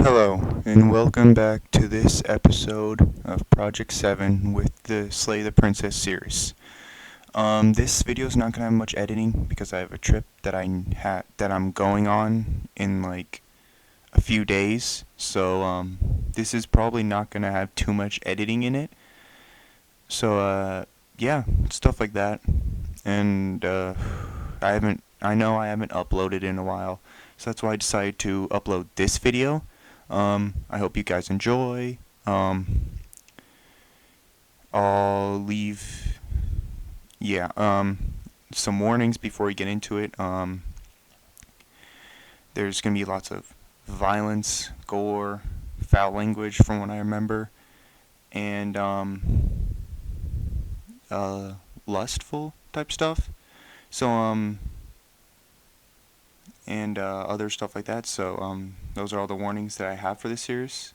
Hello, and welcome back to this episode of Project 7 with the Slay the Princess series. This video is not gonna have much editing because I have a trip that I'm going on in like a few days. So this is probably not gonna have too much editing in it. So yeah, stuff like that. And I know I haven't uploaded in a while, so that's why I decided to upload this video. I hope you guys enjoy. I'll leave, some warnings before we get into it. There's gonna be lots of violence, gore, foul language from what I remember, and lustful type stuff. So and other stuff like that. So those are all the warnings that I have for this series.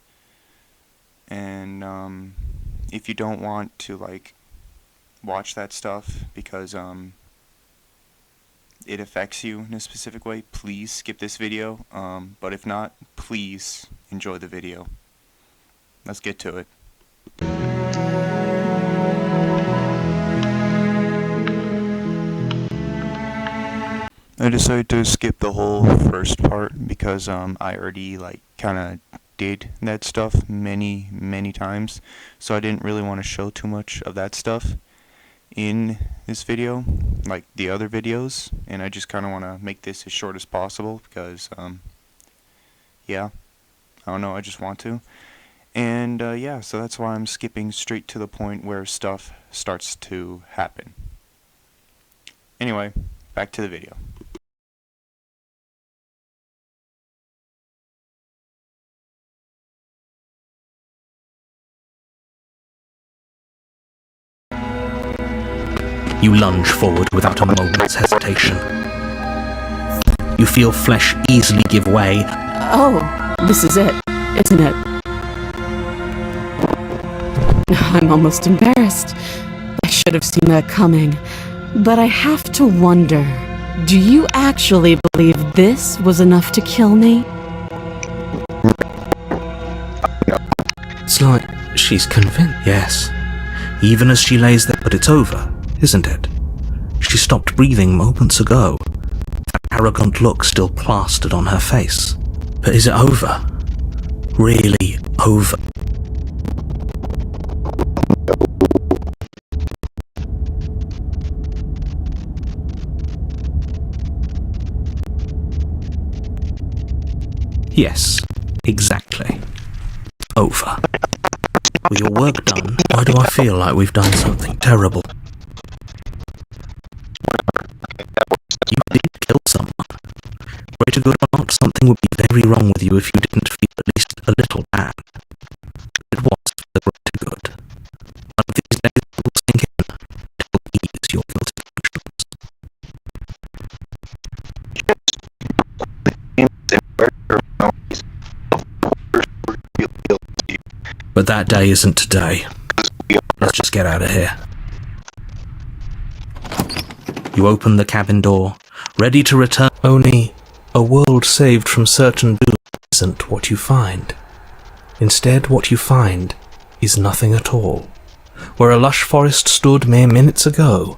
And if you don't want to like watch that stuff because it affects you in a specific way, please skip this video. But if not, please enjoy the video. Let's get to it. I decided to skip the whole first part because I already like kind of did that stuff many times, so I didn't really want to show too much of that stuff in this video like the other videos, and I just kind of want to make this as short as possible because yeah, I don't know, I just want to. And yeah, so that's why I'm skipping straight to the point where stuff starts to happen. Anyway, back to the video. You lunge forward without a moment's hesitation. You feel flesh easily give way. Oh, this is it, isn't it? I'm almost embarrassed. I should have seen that coming. But I have to wonder, do you actually believe this was enough to kill me? It's like she's convinced. Yes. Even as she lays there, but it's over, isn't it? She stopped breathing moments ago. That arrogant look still plastered on her face. But is it over? Really over? Yes, exactly. Over. With your work done, why do I feel like we've done something terrible? You did kill someone. Greater good or not, something would be very wrong with you if you didn't feel at least a little bad. It was for the greater good. One of these days it will sink in to ease your guilty conscience. But that day isn't today. Let's just get out of here. You open the cabin door, ready to return. Only a world saved from certain doom isn't what you find. Instead, what you find is nothing at all. Where a lush forest stood mere minutes ago,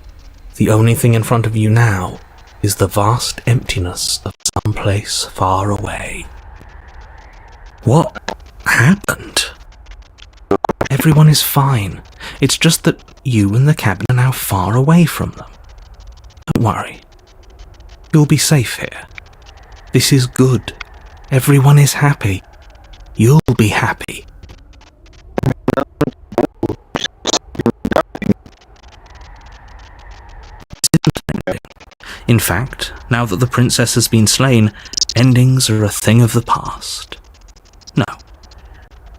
the only thing in front of you now is the vast emptiness of some place far away. What happened? Everyone is fine. It's just that you and the cabin are now far away from them. Don't worry. You'll be safe here. This is good. Everyone is happy. You'll be happy. In fact, now that the princess has been slain, endings are a thing of the past. No.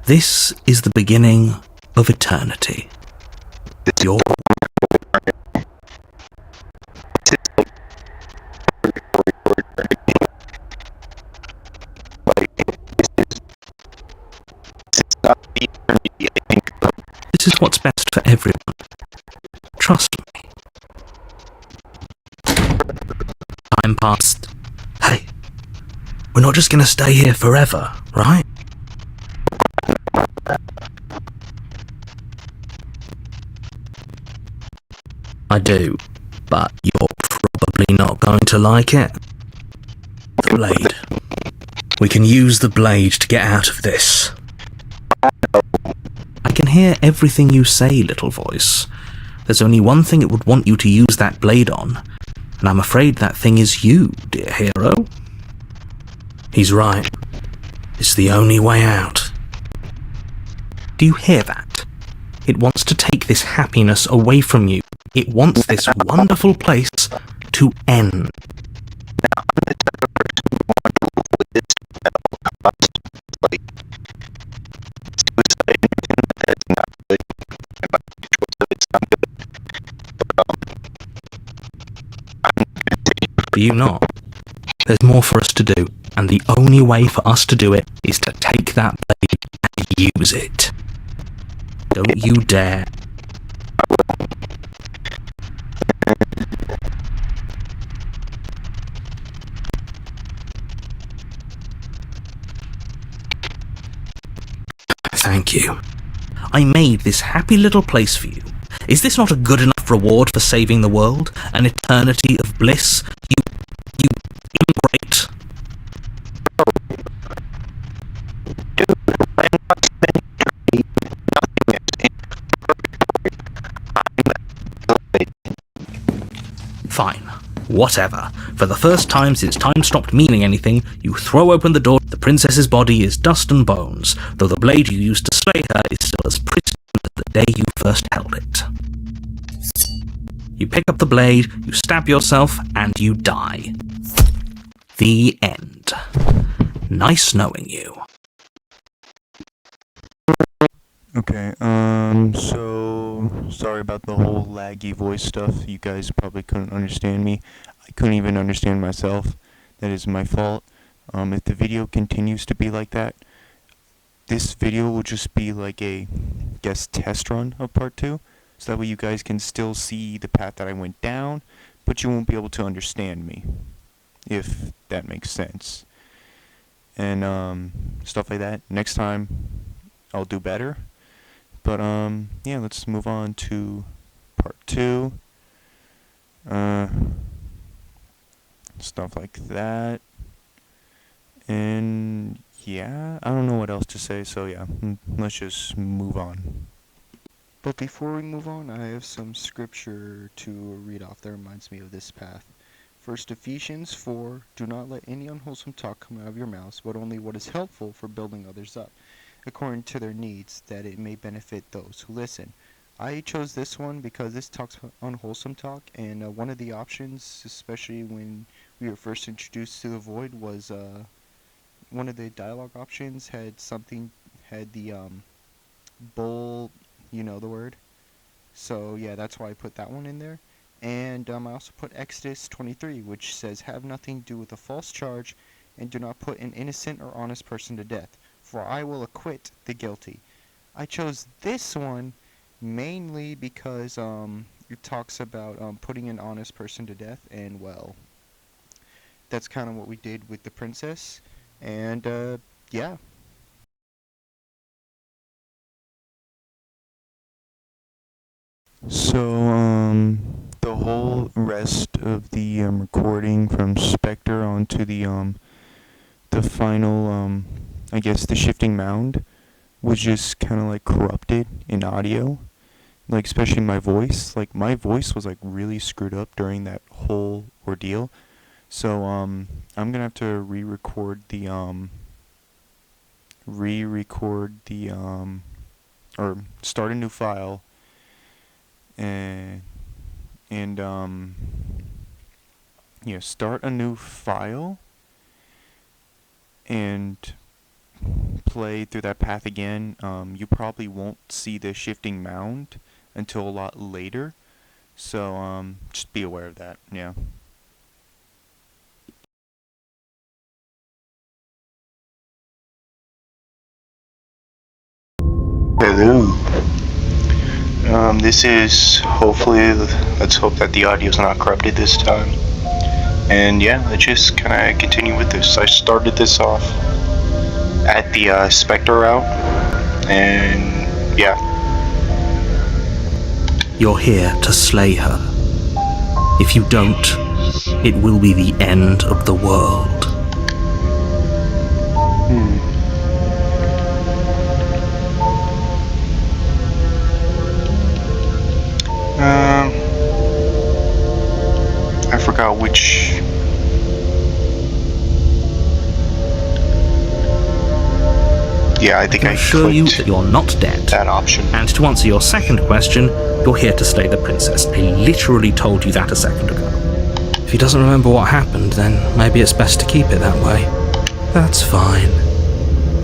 This is the beginning of eternity. Your This is what's best for everyone. Trust me. Time passed. Hey, we're not just gonna stay here forever, right? I do, but you're probably not going to like it. The blade. We can use the blade to get out of this. I can hear everything you say, little voice. There's only one thing it would want you to use that blade on, and I'm afraid that thing is you, dear hero. He's right. It's the only way out. Do you hear that? It wants to take this happiness away from you. It wants this wonderful place to end. Do you not? There's more for us to do, and the only way for us to do it is to take that blade and use it. Don't you dare. Thank you. I made this happy little place for you. Is this not a good enough reward for saving the world? An eternity of bliss? You ingrate. Fine. Whatever. For the first time since time stopped meaning anything, you throw open the door. The princess's body is dust and bones, though the blade you used to slay her is still as pristine as the day you first held it. You pick up the blade, you stab yourself, and you die. The end. Nice knowing you. Okay, so sorry about the whole laggy voice stuff. You guys probably couldn't understand me. I couldn't even understand myself. That is my fault. If the video continues to be like that, this video will just be like a guest test run of part 2. So that way you guys can still see the path that I went down, but you won't be able to understand me, if that makes sense. And stuff like that. Next time I'll do better. But yeah, let's move on to part 2. Stuff like that. And yeah, I don't know what else to say, so yeah, let's just move on. But before we move on, I have some scripture to read off that reminds me of this path. First Ephesians 4, do not let any unwholesome talk come out of your mouths, but only what is helpful for building others up, according to their needs, that it may benefit those who listen. I chose this one because this talks about unwholesome talk, and one of the options, especially when we were first introduced to the Void, was one of the dialogue options had the bull, you know the word. So yeah, that's why I put that one in there. And I also put Exodus 23, which says, have nothing to do with a false charge, and do not put an innocent or honest person to death, for I will acquit the guilty. I chose this one mainly because it talks about putting an honest person to death, and well, that's kind of what we did with the princess. And yeah. So the whole rest of the recording from Spectre onto the final I guess the shifting mound was just kind of like corrupted in audio, like especially my voice. Like my voice was like really screwed up during that whole ordeal. So I'm gonna have to re-record the or start a new file and yeah, start a new file and play through that path again. You probably won't see the shifting mound until a lot later, so just be aware of that. Yeah. Hello. This is hopefully, let's hope that the audio is not corrupted this time. And yeah, let's just kind of continue with this. I started this off at the Spectre route, and yeah. You're here to slay her. If you don't, it will be the end of the world. I forgot which. Yeah, I think I assure you clicked that you're not dead. that option. And to answer your second question, you're here to slay the princess. I literally told you that a second ago. If he doesn't remember what happened, then maybe it's best to keep it that way. That's fine.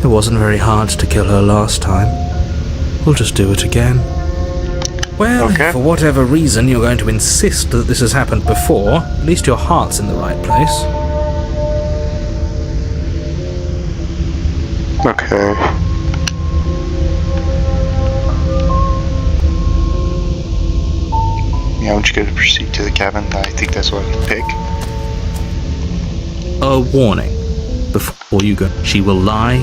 It wasn't very hard to kill her last time. We'll just do it again. Well, Okay. if for whatever reason you're going to insist that this has happened before, at least your heart's in the right place. Okay. Yeah, once you get to proceed to the cabin, I think that's what I'd pick. A warning. Before you go, she will lie,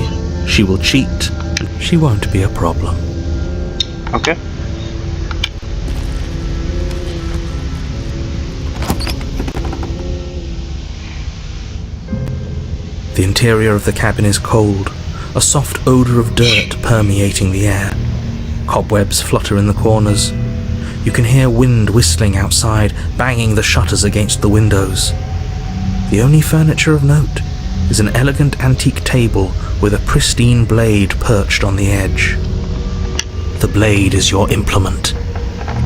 she will cheat, and she won't be a problem. Okay. The interior of the cabin is cold, a soft odour of dirt permeating the air. Cobwebs flutter in the corners. You can hear wind whistling outside, banging the shutters against the windows. The only furniture of note is an elegant antique table with a pristine blade perched on the edge. The blade is your implement.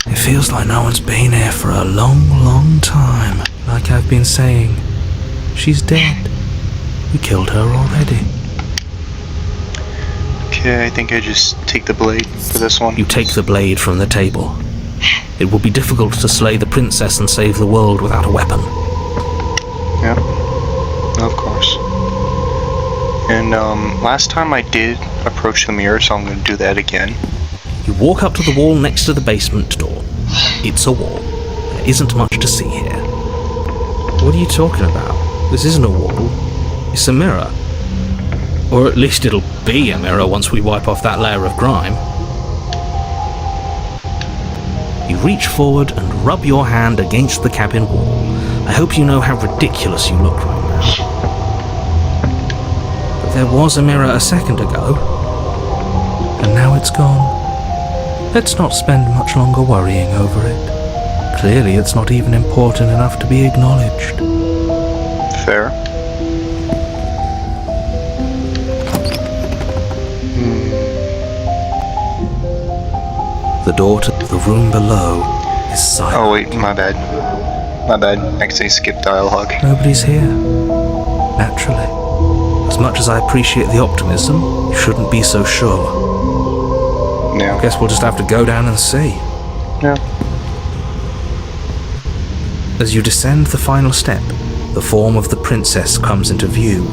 It feels like no one's been here for a long, long time. Like I've been saying, she's dead. We killed her already. Okay, I think I just take the blade for this one. You take the blade from the table. It will be difficult to slay the princess and save the world without a weapon. Yep. Of course. And last time I did approach the mirror, so I'm going to do that again. You walk up to the wall next to the basement door. It's a wall. There isn't much to see here. What are you talking about? This isn't a wall. It's a mirror. Or at least it'll be a mirror once we wipe off that layer of grime. You reach forward and rub your hand against the cabin wall. I hope you know how ridiculous you look right now. But there was a mirror a second ago, and now it's gone. Let's not spend much longer worrying over it. Clearly it's not even important enough to be acknowledged. Fair. The door to the room below is silent. Oh wait, my bad. My bad. I accidentally skipped dialogue. Nobody's here. Naturally. As much as I appreciate the optimism, you shouldn't be so sure. No. Guess we'll just have to go down and see. Yeah. As you descend the final step, the form of the princess comes into view.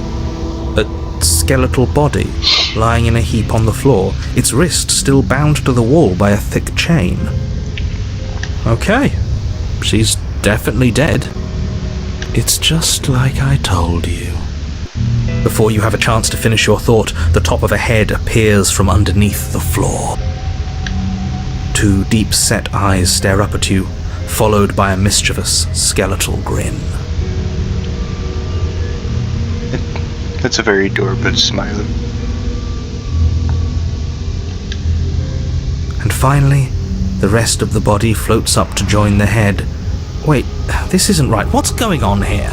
A skeletal body, lying in a heap on the floor, its wrist still bound to the wall by a thick chain. Okay, she's definitely dead. It's just like I told you. Before you have a chance to finish your thought, the top of a head appears from underneath the floor. Two deep-set eyes stare up at you, followed by a mischievous, skeletal grin. That's a very adorable smile. And finally, the rest of the body floats up to join the head. Wait, this isn't right. What's going on here?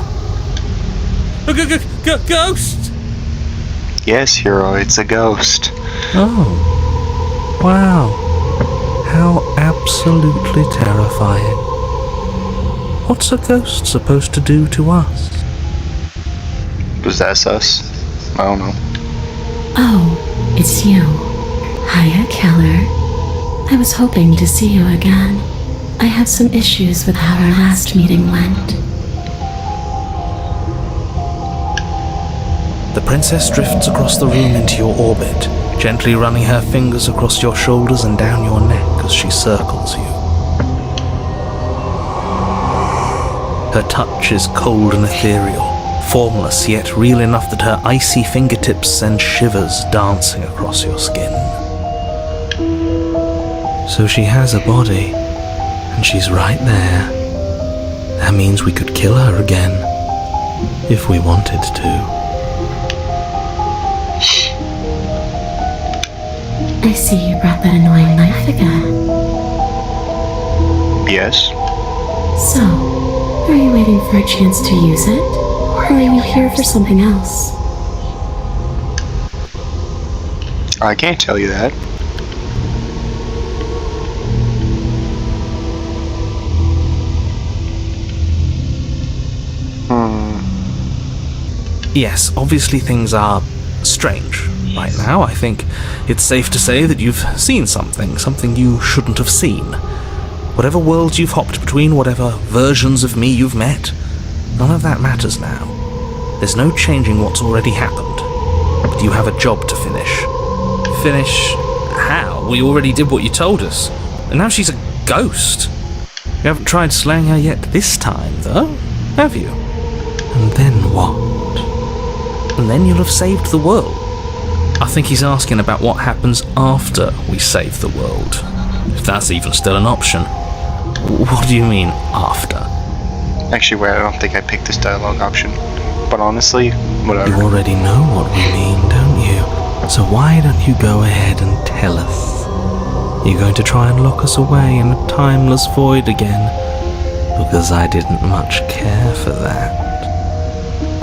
Ghost! Yes, hero, it's a ghost. Oh. Wow. How absolutely terrifying. What's a ghost supposed to do to us? Possess us? I don't know. Oh, it's you. Hiya, Keller. I was hoping to see you again. I have some issues with how our last meeting went. The princess drifts across the room into your orbit, gently running her fingers across your shoulders and down your neck as she circles you. Her touch is cold and ethereal, formless yet real enough that her icy fingertips send shivers dancing across your skin. So she has a body, and she's right there. That means we could kill her again, if we wanted to. I see you brought that annoying knife again. Yes. So, are you waiting for a chance to use it? Or are you here for something else? I can't tell you that. Yes, obviously things are strange right now. I think it's safe to say that you've seen something you shouldn't have seen. Whatever worlds you've hopped between, whatever versions of me you've met, none of that matters now. There's no changing what's already happened. But you have a job to finish. Finish? How? We already did what you told us. And now she's a ghost. You haven't tried slaying her yet this time, though, have you? And then what? And then you'll have saved the world. I think he's asking about what happens after we save the world. If that's even still an option. What do you mean, after? Actually, wait, I don't think I picked this dialogue option. But honestly, whatever. You already know what we mean, don't you? So why don't you go ahead and tell us? You're going to try and lock us away in a timeless void again? Because I didn't much care for that.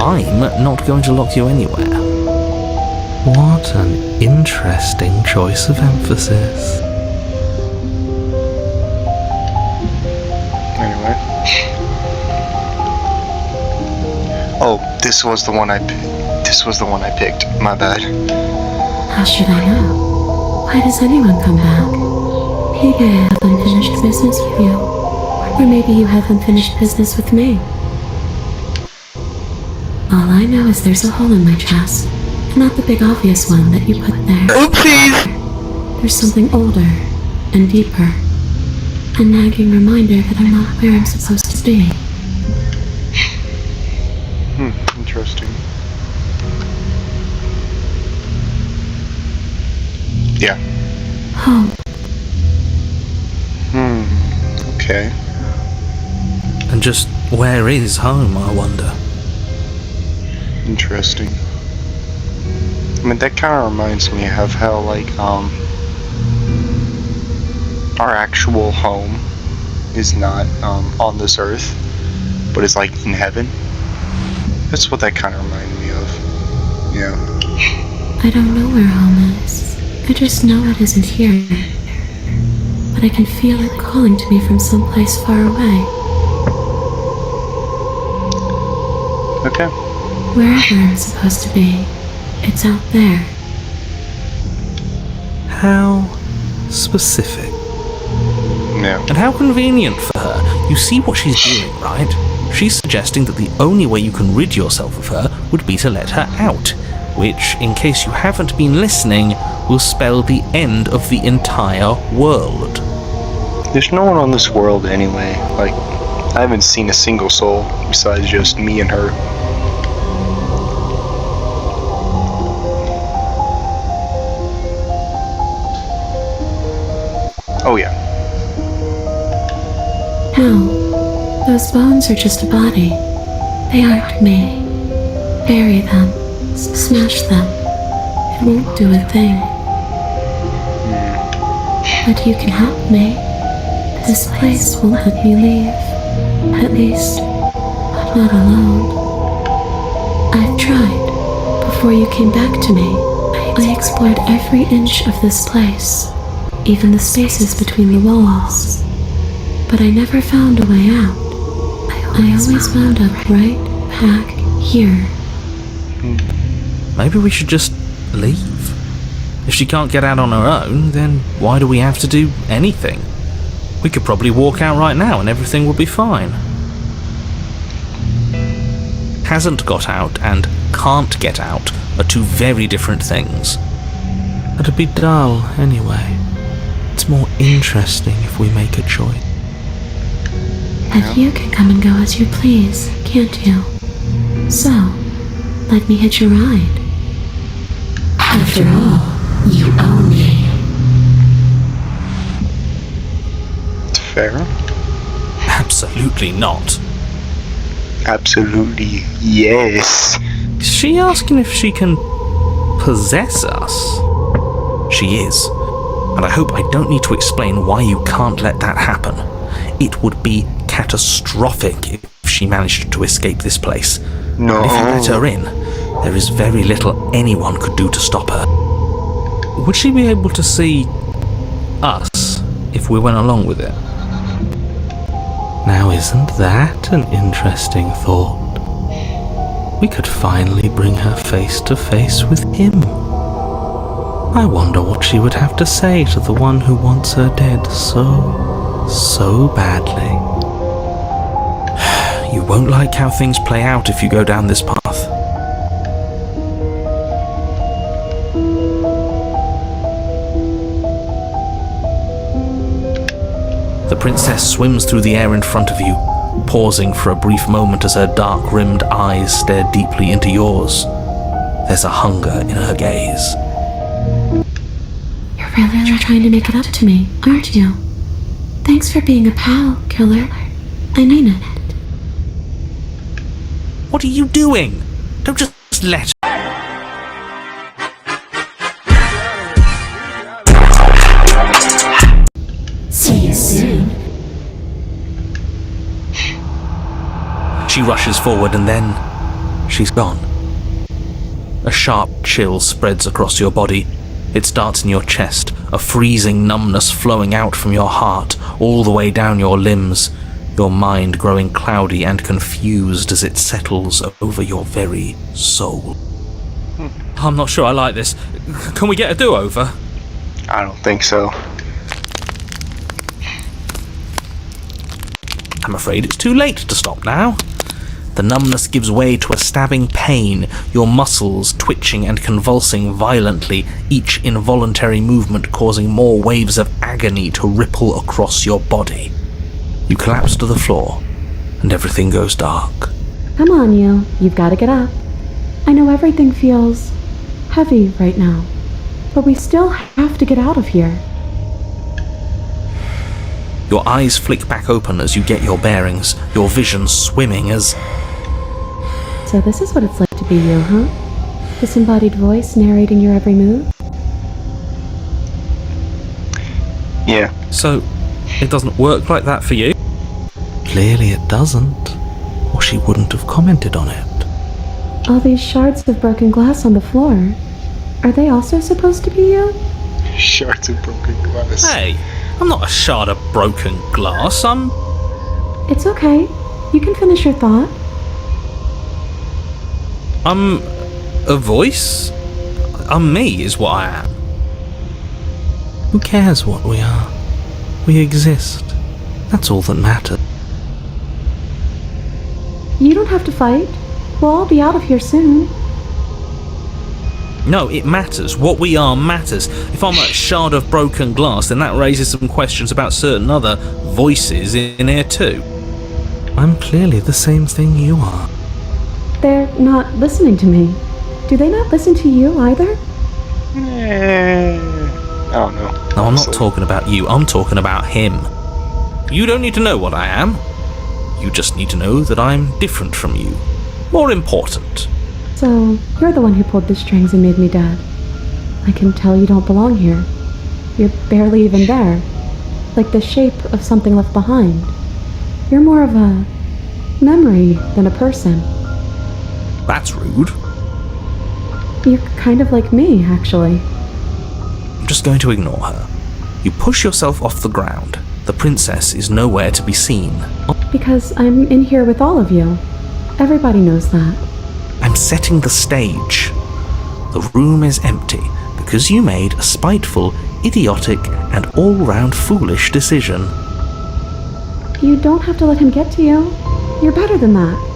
I'm not going to lock you anywhere. What an interesting choice of emphasis. Anyway. Oh, this was the one I picked. My bad. How should I know? Why does anyone come back? Maybe I have unfinished business with you. Or maybe you have unfinished business with me. All I know is there's a hole in my chest. Not the big obvious one that you put there. Oopsies! There's something older and deeper. A nagging reminder that I'm not where I'm supposed to be. Interesting. Yeah. Home. Okay. And just where is home, I wonder? Interesting. I mean, that kind of reminds me of how, like, our actual home is not, on this earth, but it's, like, in heaven. That's what that kind of reminded me of. Yeah. I don't know where home is. I just know it isn't here. But I can feel it calling to me from someplace far away. Okay. Wherever I'm supposed to be, it's out there. How specific. Yeah. And how convenient for her. You see what she's doing, right? She's suggesting that the only way you can rid yourself of her would be to let her out, which, in case you haven't been listening, will spell the end of the entire world. There's no one on this world anyway. Like, I haven't seen a single soul besides just me and her. Oh yeah. No, those bones are just a body. They aren't me. Bury them. Smash them. It won't do a thing. But you can help me. This place won't let me leave. At least, not alone. I've tried. Before you came back to me, I explored every inch of this place, even the spaces between the walls. But I never found a way out. I always wound up right back here. Maybe we should just leave. If she can't get out on her own, then why do we have to do anything? We could probably walk out right now and everything will be fine. Hasn't got out and can't get out are two very different things. It'd be dull anyway. It's more interesting if we make a choice. But you can come and go as you please, can't you? So, let me hitch a ride. After all, you own me. Fair. Absolutely not. Absolutely, yes. Is she asking if she can possess us? She is. And I hope I don't need to explain why you can't let that happen. It would be catastrophic if she managed to escape this place. No. And if you let her in, there is very little anyone could do to stop her. Would she be able to see us if we went along with it? Now, isn't that an interesting thought? We could finally bring her face to face with him. I wonder what she would have to say to the one who wants her dead so badly. You won't like how things play out if you go down this path. The princess swims through the air in front of you, pausing for a brief moment as her dark-rimmed eyes stare deeply into yours. There's a hunger in her gaze. You're really trying to make it up to me, aren't you? Thanks for being a pal, killer. I mean it. What are you doing? Don't just let her. See you soon. She rushes forward and then she's gone. A sharp chill spreads across your body. It starts in your chest, a freezing numbness flowing out from your heart, all the way down your limbs, your mind growing cloudy and confused as it settles over your very soul. I'm not sure I like this. Can we get a do-over? I don't think so. I'm afraid it's too late to stop now. The numbness gives way to a stabbing pain, your muscles twitching and convulsing violently, each involuntary movement causing more waves of agony to ripple across your body. You collapse to the floor, and everything goes dark. Come on, you. You've got to get up. I know everything feels heavy right now, but we still have to get out of here. Your eyes flick back open as you get your bearings, your vision swimming as... So this is what it's like to be you, huh? Disembodied voice narrating your every move? Yeah. So, it doesn't work like that for you? Clearly it doesn't, or she wouldn't have commented on it. All these shards of broken glass on the floor, are they also supposed to be you? Shards of broken glass. Hey, I'm not a shard of broken glass, I'm... It's okay. You can finish your thought. I'm a voice? I'm me, is what I am. Who cares what we are? We exist. That's all that matters. You don't have to fight. We'll all be out of here soon. No, it matters. What we are matters. If I'm a shard of broken glass, then that raises some questions about certain other voices in here too. I'm clearly the same thing you are. They're not listening to me. Do they not listen to you either? I don't know. No, I'm not talking about you. I'm talking about him. You don't need to know what I am. You just need to know that I'm different from you. More important. So, you're the one who pulled the strings and made me dead. I can tell you don't belong here. You're barely even there. Like the shape of something left behind. You're more of a memory than a person. That's rude. You're kind of like me, actually. I'm just going to ignore her. You push yourself off the ground. The princess is nowhere to be seen. Because I'm in here with all of you. Everybody knows that. I'm setting the stage. The room is empty because you made a spiteful, idiotic, and all-round foolish decision. You don't have to let him get to you. You're better than that.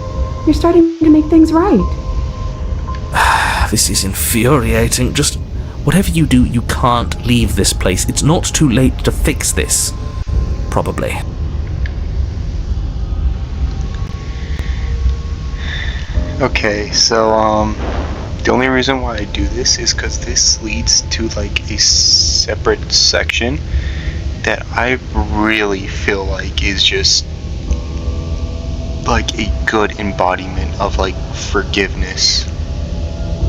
You're starting to make things right. This is infuriating. Just whatever you do, you can't leave this place. It's not too late to fix this. Probably. Okay, so the only reason why I do this is because this leads to like a separate section that I really feel like is just like a good embodiment of like forgiveness.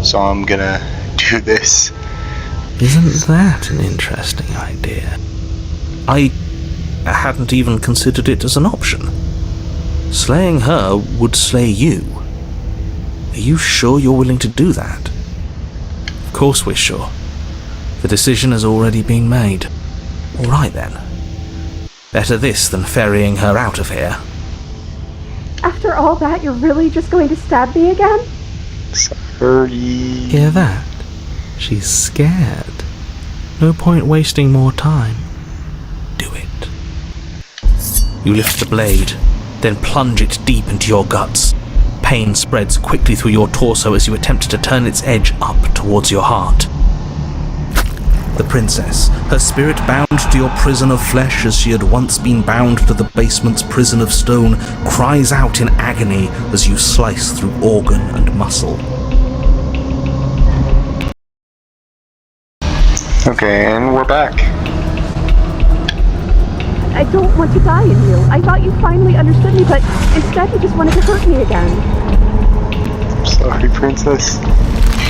So I'm gonna do this. Isn't that an interesting idea? I hadn't even considered it as an option. Slaying her would slay you. Are you sure you're willing to do that? Of course we're sure. The decision has already been made. All right then. Better this than ferrying her out of here. After all that, you're really just going to stab me again? Sorry. Hear that? She's scared. No point wasting more time. Do it. You lift the blade, then plunge it deep into your guts. Pain spreads quickly through your torso as you attempt to turn its edge up towards your heart. The princess, her spirit bound to your prison of flesh as she had once been bound to the basement's prison of stone, cries out in agony as you slice through organ and muscle. Okay, and we're back. I don't want to die in you. I thought you finally understood me, but instead you just wanted to hurt me again. Sorry, princess.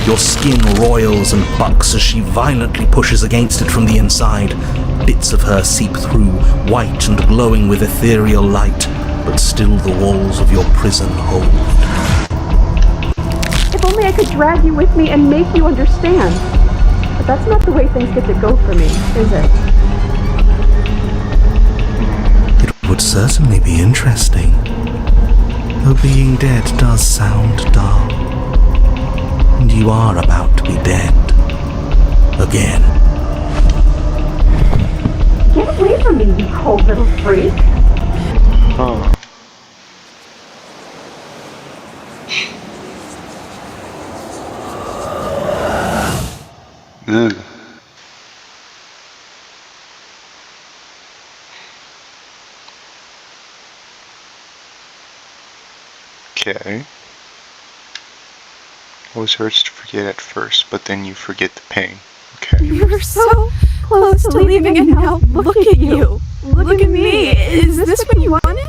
Your skin roils and bucks as she violently pushes against it from the inside. Bits of her seep through, white and glowing with ethereal light, but still the walls of your prison hold. If only I could drag you with me and make you understand. But that's not the way things get to go for me, is it? It would certainly be interesting. Though being dead does sound dull. And you are about to be dead. Again. Get away from me, you cold little freak. Oh. Ugh. Okay. Always hurts to forget at first, but then you forget the pain. Okay. You were so close to leaving and now look at you. Look at me. Is this what you wanted?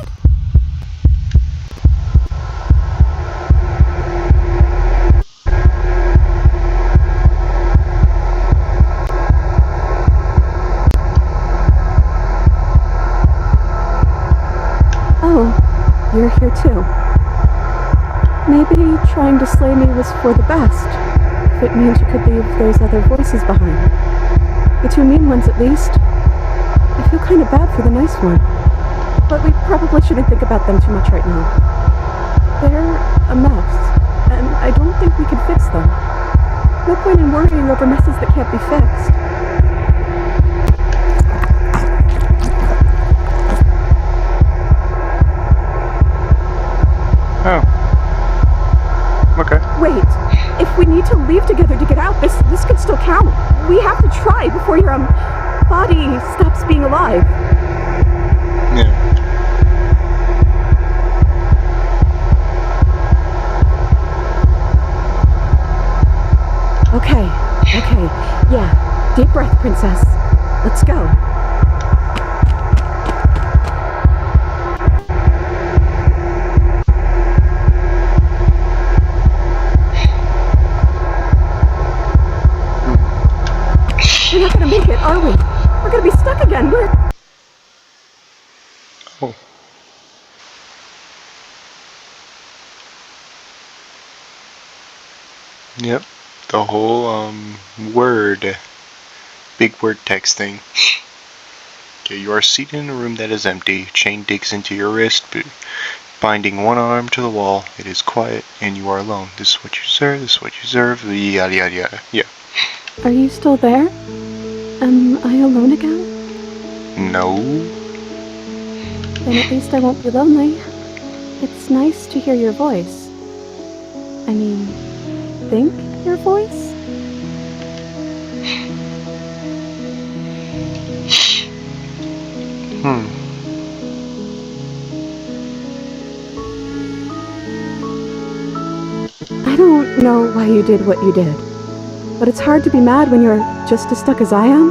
Oh, you're here too. Maybe trying to slay me was for the best, if it means you could leave those other voices behind. The two mean ones, at least. I feel kind of bad for the nice one. But we probably shouldn't think about them too much right now. They're a mess, and I don't think we can fix them. No point in worrying over messes that can't be fixed. Oh. Okay. Wait, if we need to leave together to get out, this could still count. We have to try before your, body stops being alive. Yeah. Okay, yeah. Deep breath, princess. Let's go. We're not gonna make it, are we? We're gonna be stuck again. Oh. Yep. The whole, big word text thing. Okay, you are seated in a room that is empty. Chain digs into your wrist, binding one arm to the wall. It is quiet, and you are alone. This is what you deserve, this is what you deserve, yada yada yada. Yeah. Are you still there? Am I alone again? No. Then at least I won't be lonely. It's nice to hear your voice. I mean, think your voice? I don't know why you did what you did, but it's hard to be mad when you're just as stuck as I am.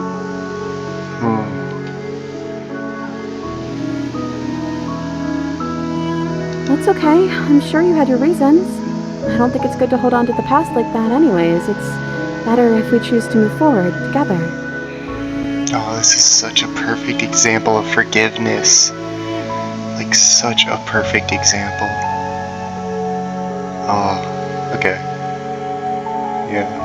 That's okay. I'm sure you had your reasons. I don't think it's good to hold on to the past like that anyways. It's better if we choose to move forward together. Oh, this is such a perfect example of forgiveness. Like, such a perfect example. Oh, okay. Yeah.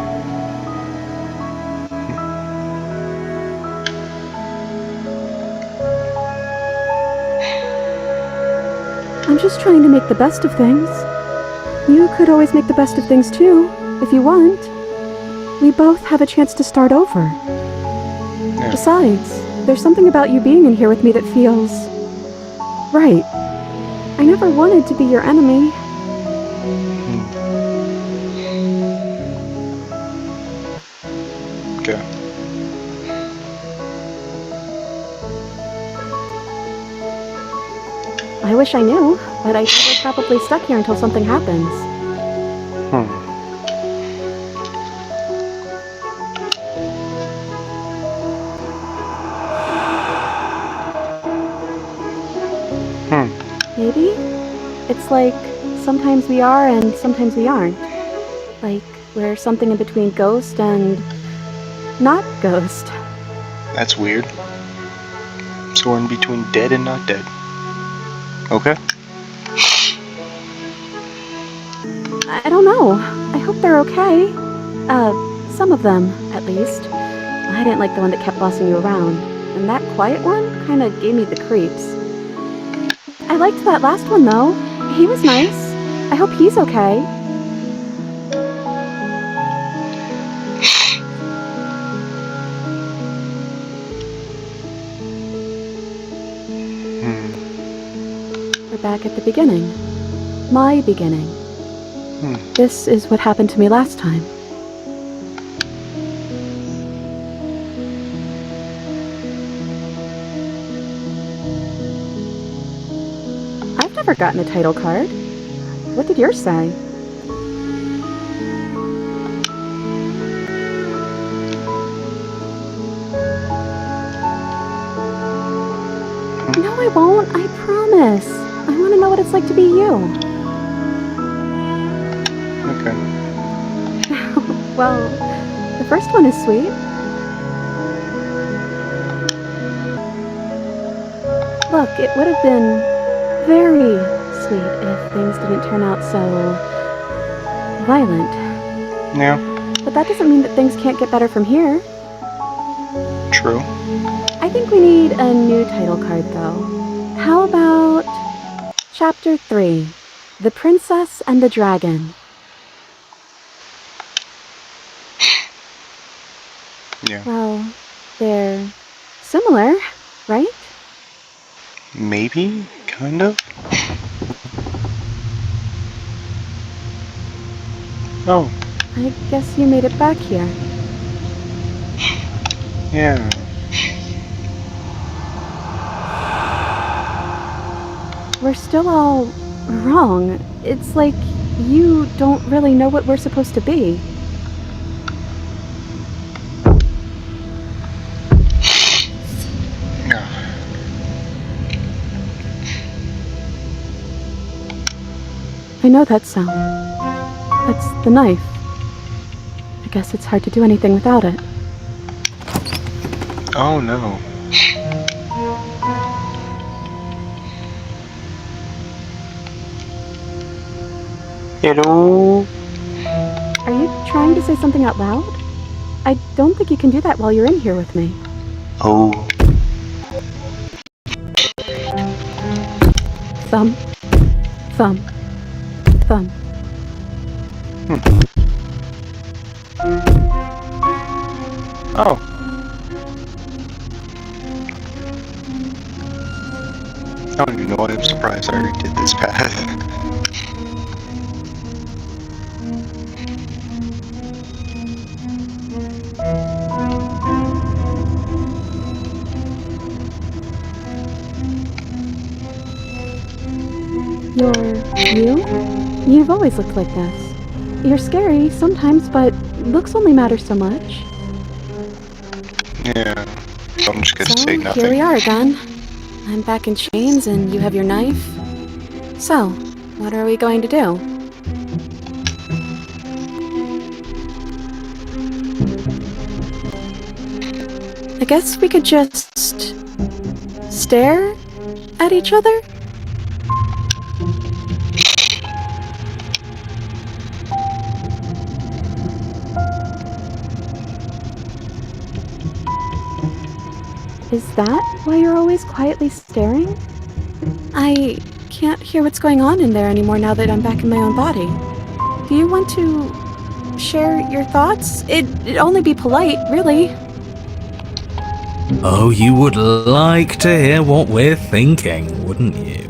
I'm just trying to make the best of things. You could always make the best of things too, if you want. We both have a chance to start over. Yeah. Besides, there's something about you being in here with me that feels right. I never wanted to be your enemy. Okay. I wish I knew, but I think we're probably stuck here until something happens. Maybe? It's like, sometimes we are and sometimes we aren't. Like, we're something in between ghost and not ghost. That's weird. So we're in between dead and not dead. Okay. I don't know. I hope they're okay. Some of them, at least. I didn't like the one that kept bossing you around. And that quiet one kinda gave me the creeps. I liked that last one, though. He was nice. I hope he's okay. We're back at the beginning. My beginning. This is what happened to me last time. I've never gotten a title card. What did yours say? No, I won't. I promise. I want to know what it's like to be you. Okay. Well, the first one is sweet. Look, it would have been very sweet if things didn't turn out so violent. Yeah. But that doesn't mean that things can't get better from here. True. I think we need a new title card, though. How about Chapter 3, The Princess and the Dragon? Yeah. Well, they're similar, right? Maybe? Kind of? Oh. I guess you made it back here. Yeah. We're still all wrong. It's like you don't really know what we're supposed to be. Yeah. I know that sound. That's the knife. I guess it's hard to do anything without it. Oh no. Hello? Are you trying to say something out loud? I don't think you can do that while you're in here with me. Oh. Thumb. Thumb. Thumb. Oh. I don't even know why I'm surprised I already did this path. You're you? You've always looked like this. You're scary sometimes, but looks only matter so much. Yeah. So I'm just gonna So, say nothing. here we are again. I'm back in chains and you have your knife. So, What are we going to do? I guess we could just stare at each other? Is that why you're always quietly staring? I can't hear what's going on in there anymore now that I'm back in my own body. Do you want to share your thoughts? It'd only be polite, really. Oh, you would like to hear what we're thinking, wouldn't you?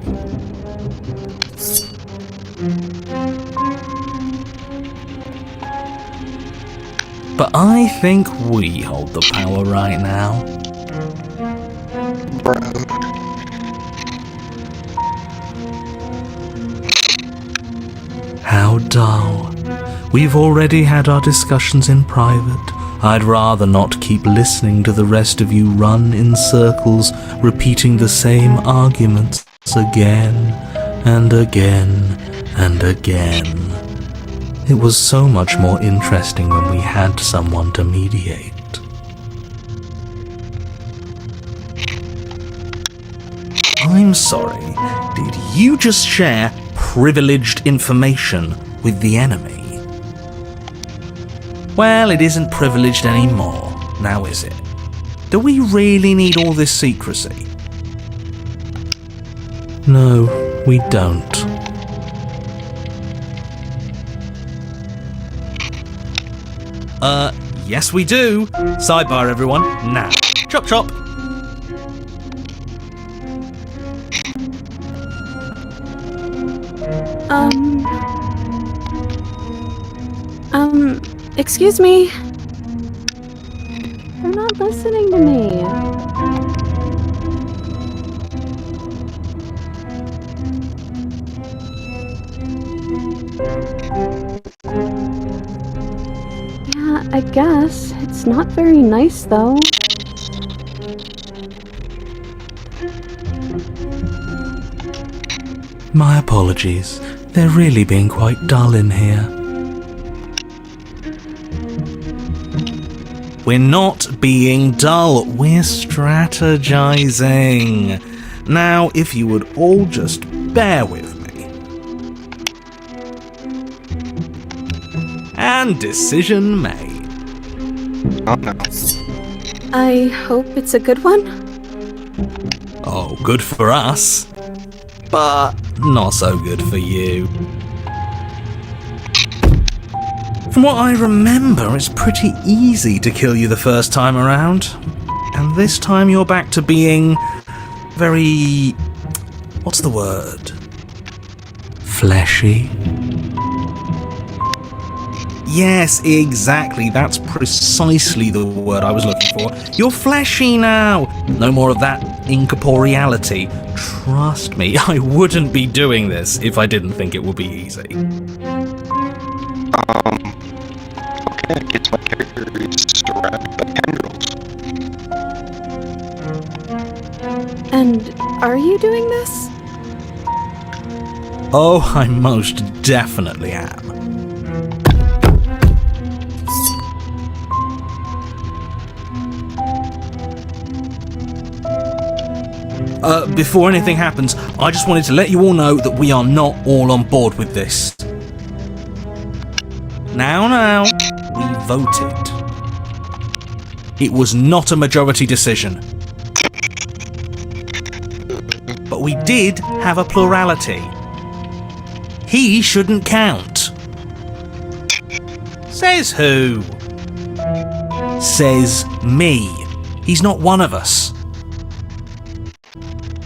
But I think we hold the power right now. How dull. We've already had our discussions in private. I'd rather not keep listening to the rest of you run in circles, repeating the same arguments again and again and again. It was so much more interesting when we had someone to mediate. I'm sorry, did you just share privileged information with the enemy? Well, it isn't privileged anymore, now is it? Do we really need all this secrecy? No, we don't. Yes we do. Sidebar everyone, now. Chop chop. Excuse me? They're not listening to me. Yeah, I guess. It's not very nice, though. My apologies. They're really being quite dull in here. We're not being dull, we're strategizing. Now, if you would all just bear with me. And decision made. Oh no. I hope it's a good one. Oh, good for us. But not so good for you. From what I remember, it's pretty easy to kill you the first time around. And this time you're back to being very... what's the word? Fleshy? Yes, exactly. That's precisely the word I was looking for. You're fleshy now. No more of that incorporeality. Trust me, I wouldn't be doing this if I didn't think it would be easy. Okay, I guess my character is surrounded by tendrils. And are you doing this? Oh, I most definitely am. Before anything happens, I just wanted to let you all know that we are not all on board with this. Now, we voted. It was not a majority decision. But we did have a plurality. He shouldn't count. Says who? Says me. He's not one of us.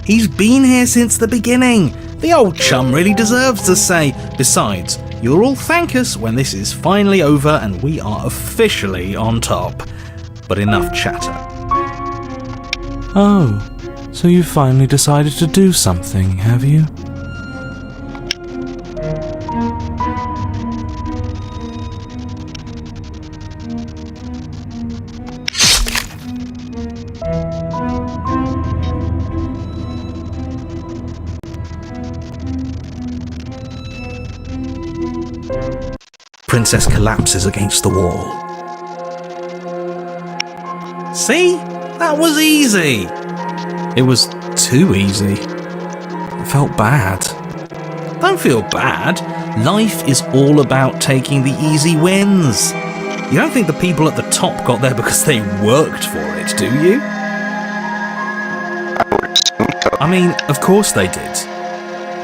He's been here since the beginning. The old chum really deserves a say. Besides, you'll all thank us when this is finally over and we are officially on top. But enough chatter. Oh, so you finally decided to do something, have you? princess collapses against the wall. See? That was easy! It was too easy. I felt bad. Don't feel bad. Life is all about taking the easy wins. You don't think the people at the top got there because they worked for it, do you? I mean, of course they did.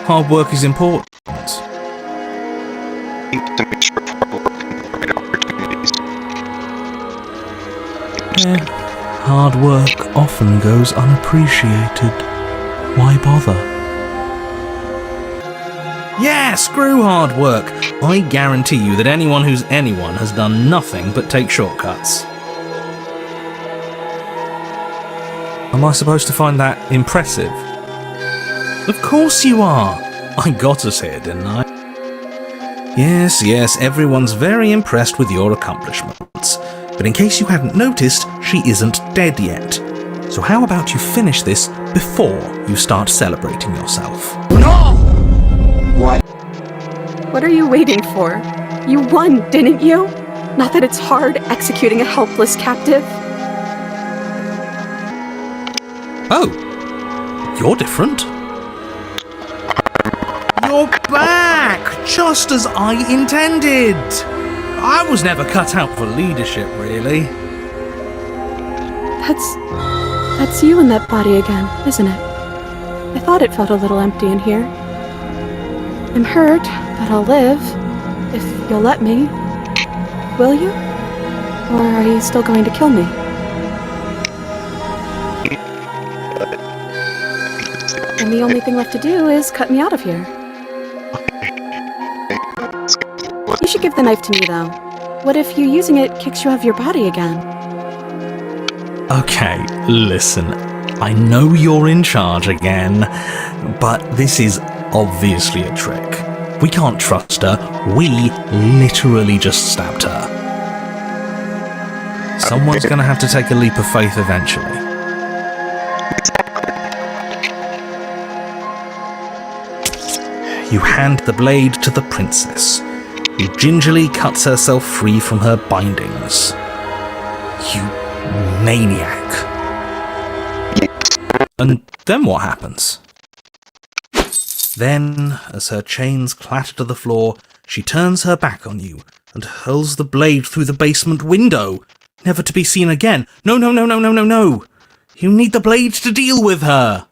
Hard work is important. Yeah, hard work often goes unappreciated. Why bother? Yeah, screw hard work. I guarantee you that anyone who's anyone has done nothing but take shortcuts. Am I supposed to find that impressive? Of course you are. I got us here, didn't I? Yes, everyone's very impressed with your accomplishments. But in case you hadn't noticed, she isn't dead yet. So how about you finish this before you start celebrating yourself? No! What are you waiting for? You won, didn't you? Not that it's hard executing a helpless captive. Oh, you're different. You're back, just as I intended. I was never cut out for leadership, really. That's you in that body again, isn't it? I thought it felt a little empty in here. I'm hurt, but I'll live, if you'll let me. Will you? Or are you still going to kill me? And the only thing left to do is cut me out of here. You should give the knife to me, though. What if you using it kicks you out of your body again? Okay, listen. I know you're in charge again, but this is obviously a trick. We can't trust her. We literally just stabbed her. Someone's gonna have to take a leap of faith eventually. You hand the blade to the princess, who gingerly cuts herself free from her bindings. You maniac. And then what happens? Then, as her chains clatter to the floor, she turns her back on you and hurls the blade through the basement window, never to be seen again. No. You need the blade to deal with her.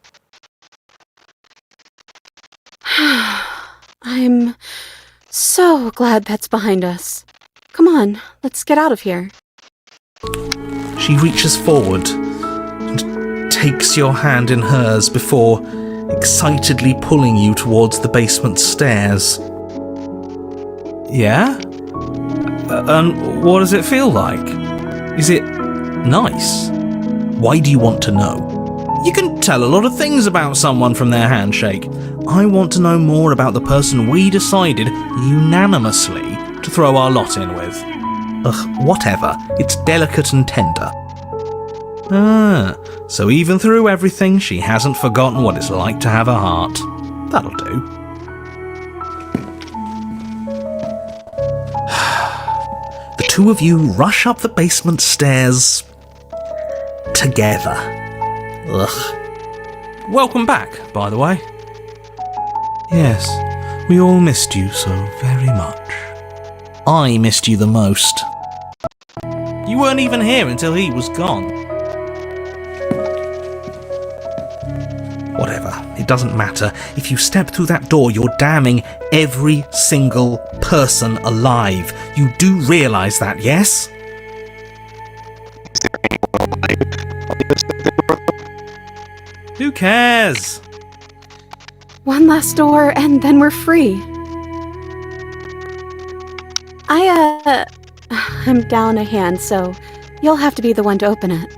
I'm so glad that's behind us. Come on, let's get out of here. She reaches forward and takes your hand in hers before excitedly pulling you towards the basement stairs. Yeah? And what does it feel like? Is it nice? Why do you want to know? You can tell a lot of things about someone from their handshake. I want to know more about the person we decided unanimously to throw our lot in with. Ugh, whatever. It's delicate and tender. Ah, so even through everything, she hasn't forgotten what it's like to have a heart. That'll do. The two of you rush up the basement stairs together. Ugh. Welcome back, by the way. Yes, we all missed you so very much. I missed you the most. You weren't even here until he was gone. Whatever, it doesn't matter. If you step through that door, you're damning every single person alive. You do realise that, yes? Who cares? One last door, and then we're free. I'm down a hand, so you'll have to be the one to open it.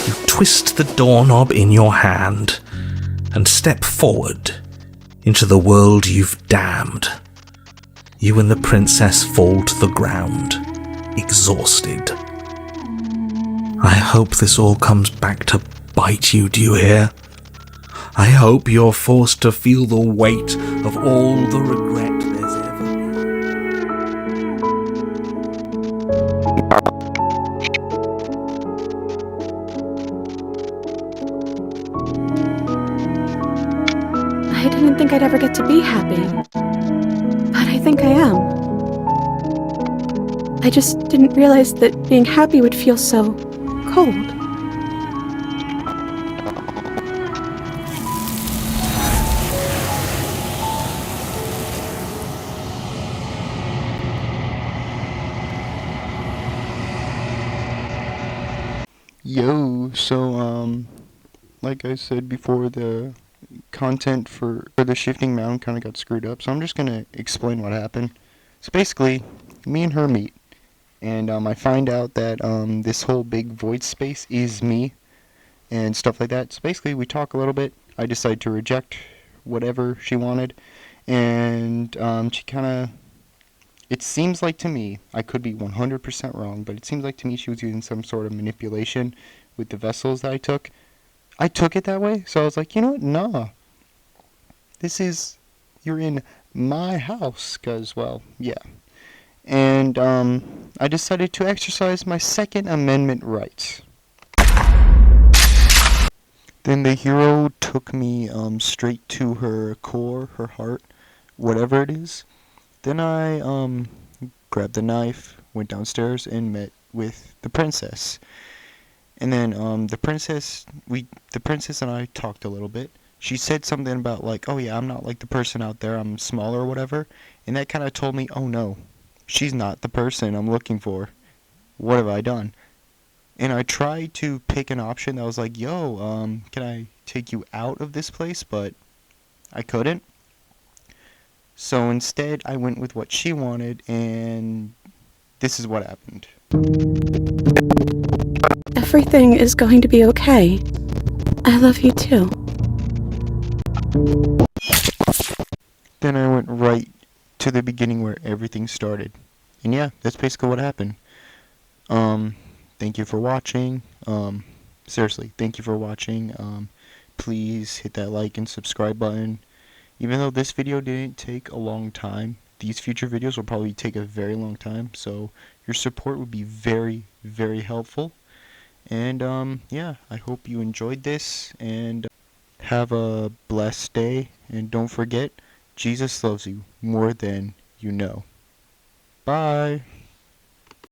You twist the doorknob in your hand and step forward into the world you've damned. You and the princess fall to the ground, exhausted. I hope this all comes back to bite you, do you hear? I hope you're forced to feel the weight of all the regret there's ever been. I didn't think I'd ever get to be happy, but I think I am. I just didn't realize that being happy would feel so cold. Yo, so, like I said before, the content for the shifting mound kind of got screwed up, so I'm just gonna explain what happened. So basically, me and her meet, and I find out that this whole big void space is me, and stuff like that. So basically, we talk a little bit. I decide to reject whatever she wanted, and she kind of. It seems like to me, I could be 100% wrong, but it seems like to me she was using some sort of manipulation with the vessels that I took. I took it that way, so I was like, you know what? Nah. You're in my house, cause, well, yeah. And, I decided to exercise my Second Amendment rights. Then the hero took me, straight to her core, her heart, whatever it is. Then I, grabbed the knife, went downstairs, and met with the princess. And then, the princess and I talked a little bit. She said something about, like, oh yeah, I'm not like the person out there, I'm smaller or whatever. And that kind of told me, oh no, she's not the person I'm looking for. What have I done? And I tried to pick an option that was like, yo, can I take you out of this place? But I couldn't. So instead, I went with what she wanted, and this is what happened. Everything is going to be okay. I love you too. Then I went right to the beginning where everything started. And yeah, that's basically what happened. Thank you for watching. Seriously, thank you for watching. Please hit that like and subscribe button. Even though this video didn't take a long time, these future videos will probably take a very long time, so your support would be very, very helpful. And yeah, I hope you enjoyed this, and have a blessed day, and don't forget, Jesus loves you more than you know. Bye!